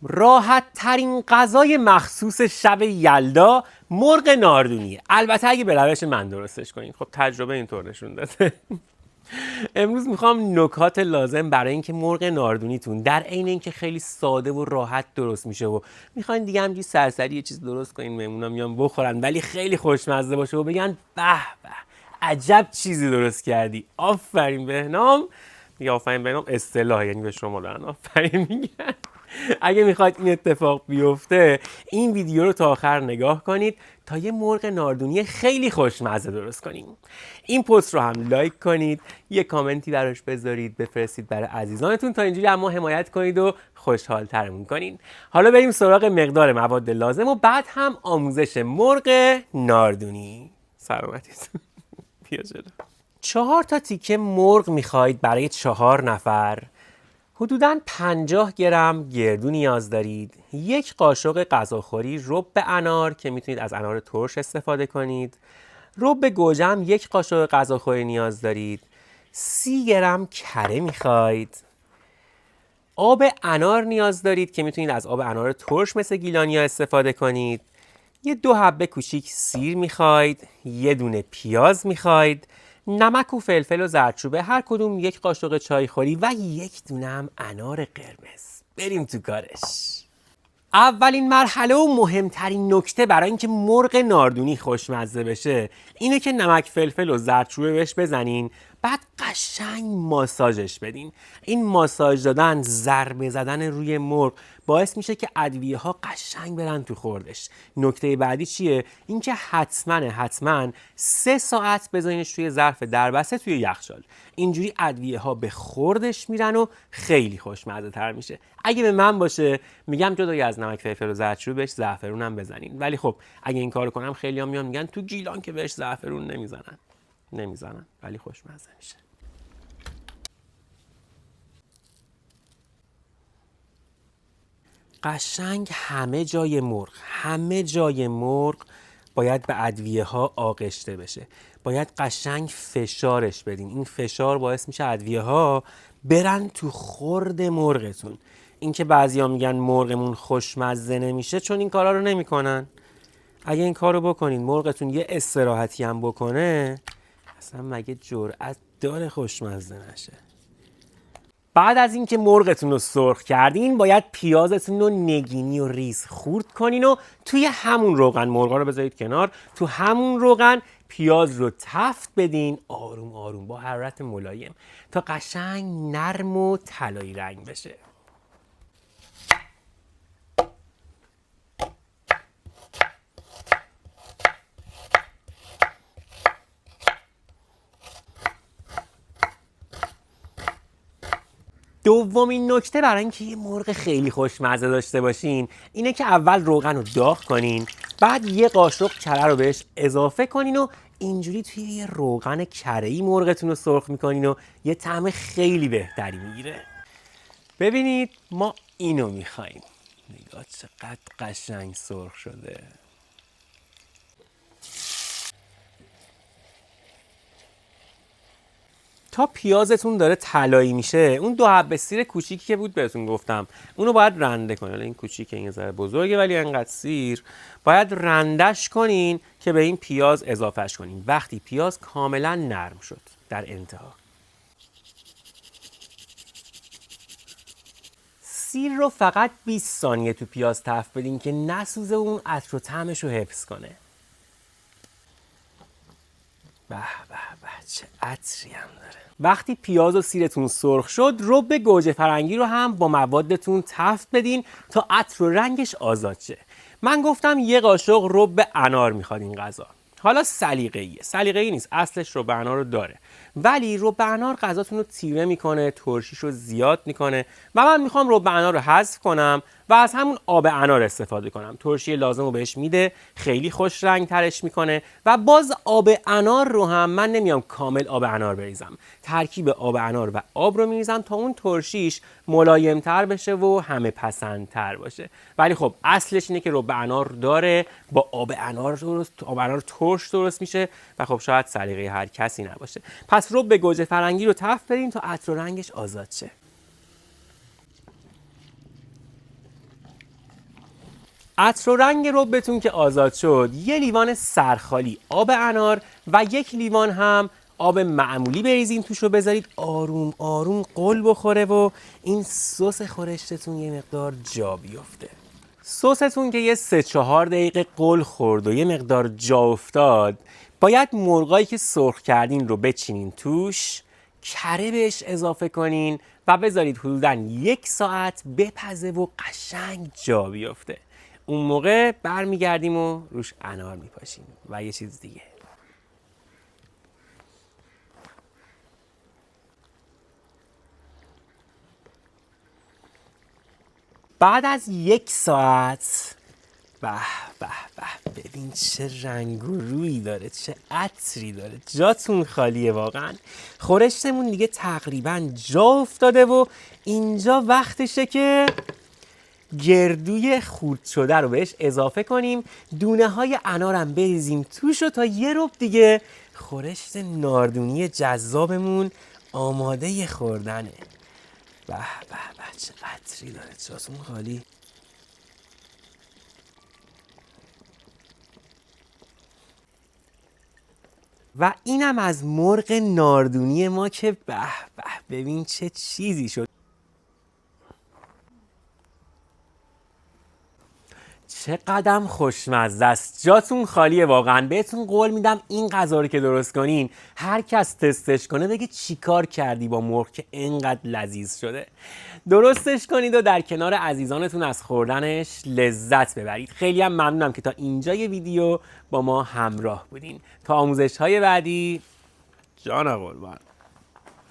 راحت ترین غذای مخصوص شب یلدا مرغ ناردونیه. البته اگه به روش من درستش کنین. خب تجربه اینطور نشون داده. امروز میخوام نکات لازم برای اینکه مرغ ناردونیتون در عین اینکه خیلی ساده و راحت درست میشه و میخواین دیگه همینجوری سرسری یه چیز درست کنین مهمونا میان بخورن ولی خیلی خوشمزه باشه و بگن به به عجب چیزی درست کردی، آفرین بهنام. میگه آفرین بهنام اصطلاح، یعنی به شما دارن آفرین میگن. اگه میخواید این اتفاق بیفته این ویدیو رو تا آخر نگاه کنید تا یه مرغ ناردونی خیلی خوشمزه درست کنیم. این پست رو هم لایک کنید، یه کامنتی براش بذارید، بفرستید برای عزیزانتون تا اینجوری اما حمایت کنید و خوشحال‌ترمون کنین. حالا بریم سراغ مقدار مواد لازم و بعد هم آموزش مرغ ناردونی. سلامتیتون. بیا جلو. 4 تا تیکه مرغ میخواید برای 4 نفر. حدوداً 50 گرم گردو نیاز دارید. 1 قاشق غذاخوری رب انار که میتونید از انار ترش استفاده کنید. رب گوجه هم 1 قاشق غذاخوری نیاز دارید. 30 گرم کره میخواید. آب انار نیاز دارید که میتونید از آب انار ترش مثل گیلانیا استفاده کنید. 2 حبه کوچیک سیر میخواید. 1 دونه پیاز میخواید. نمک و فلفل و زردچوبه هر کدوم 1 قاشق چای خوری و 1 دونه هم انار قرمز. بریم تو کارش. اولین مرحله و مهمترین نکته برای اینکه مرغ ناردونی خوشمزه بشه اینه که نمک فلفل و زردچوبه بهش بزنین، بعد قشنگ ماساژش بدین. این ماساژ دادن، ضربه زدن روی مرغ باعث میشه که ادویه ها قشنگ برن تو خوردش. نکته بعدی چیه؟ اینکه حتما 3 ساعت بذارینش توی ظرف دربسته توی یخچال. اینجوری ادویه ها به خوردش میرن و خیلی خوشمزه تر میشه. اگه به من باشه میگم جدای از نمک فلفل و زردچوبه بهش زعفرون هم بزنین، ولی خب اگه این کارو کنم خیلی هم میان میگن تو گیلان که بهش زعفرون نمیزنن ولی خوشمزه میشه. قشنگ همه جای مرغ باید به ادویه ها آغشته بشه. باید قشنگ فشارش بدین. این فشار باعث میشه ادویه ها برن تو خورد مرغتون. اینکه بعضیا میگن مرغمون خوشمزه نمیشه چون این کارا رو نمیکنن. اگه این کارو بکنین مرغتون یه استراحتی هم بکنه اصلا مگه جرأت داره خوشمزه نشه. بعد از اینکه مرغتون رو سرخ کردین باید پیازتون رو نگینی و ریز خورد کنین و توی همون روغن مرغا رو بذارید کنار. تو همون روغن پیاز رو تفت بدین آروم با حرارت ملایم تا قشنگ نرم و طلایی رنگ بشه. دومین نکته برای اینکه یه مرغ خیلی خوشمزه داشته باشین اینه که اول روغن رو داغ کنین، بعد 1 قاشق کره رو بهش اضافه کنین و اینجوری توی یه روغن کره‌ای مرغتون رو سرخ میکنین و یه طعم خیلی بهتری میگیره. ببینید ما اینو میخواییم. نگاه چقدر قشنگ سرخ شده. تا پیازتون داره طلایی میشه اون 2 حبه سیر کوچیکی که بود بهتون گفتم اونو باید رنده کنین. این کوچیکه، این ذره بزرگه ولی انقدر سیر باید رندش کنین که به این پیاز اضافهش کنین. وقتی پیاز کاملا نرم شد در انتها سیر رو فقط 20 ثانیه تو پیاز تفت بدین که نسوزه و اون عطر و طعمش رو حفظ کنه. به چه عطری هم داره. وقتی پیاز و سیرتون سرخ شد رب گوجه فرنگی رو هم با موادتون تفت بدین تا عطر و رنگش آزاد شه. من گفتم 1 قاشق رب انار میخواد این غذا. حالا سلیقه‌ای نیست، اصلش رب انار رو داره ولی رب انار غذاتون رو تیره میکنه، ترشیش رو زیاد میکنه و من میخوام رب انار رو حذف کنم و از همون آب انار استفاده کنم. ترشی لازم رو بهش میده، خیلی خوش رنگ ترش میکنه و باز آب انار رو هم من نمیام کامل آب انار بریزم. ترکیب آب انار و آب رو میریزم تا اون ترشیش ملایم تر بشه و همه پسند تر باشه. ولی خب اصلش اینه که رب انار داره، با آب انار ترش درست میشه و خب شاید سلیقه هر کسی نباشه. پس رب گوجه فرنگی رو تفت بدین تا عطر و رنگش آزاد شه. عطر و رنگ ربتون که آزاد شد، یه لیوان سرخالی آب انار و یک لیوان هم آب معمولی بریزین توش رو بذارید آروم آروم قل بخوره و این سس خورشتتون یه مقدار جا بیفته. سستون که یه 3-4 دقیقه قل خورد و یه مقدار جا افتاد، باید مرغایی که سرخ کردین رو بچینین توش، کره بهش اضافه کنین و بذارید حدوداً 1 ساعت بپزه و قشنگ جا بیفته. اون موقع برمیگردیم و روش انار میپاشیم و یه چیز دیگه. بعد از 1 ساعت به به به، ببین چه رنگ و رویی داره، چه عطری داره، جاتون خالیه واقعا. خورشتمون دیگه تقریبا جا افتاده و اینجا وقتشه که گردوی خورد شده رو بهش اضافه کنیم، دونه های انارم بریزیم توش و تا یه ربع دیگه خورشت ناردونی جذابمون آماده خوردنه. به به به، چه عطری داره، جاتون خالی. و اینم از مرغ ناردونی ما که به به، ببین چه چیزی شد. چقدر خوشمزه است، جاتون خالیه واقعا. بهتون قول میدم این غذا رو که درست کنین، هر کس تستش کنه بگه چیکار کردی با مرغ که اینقدر لذیذ شده. درستش کنید و در کنار عزیزانتون از خوردنش لذت ببرید. خیلی هم ممنونم که تا اینجای ویدیو با ما همراه بودین. تا آموزش های بعدی، جان قربان.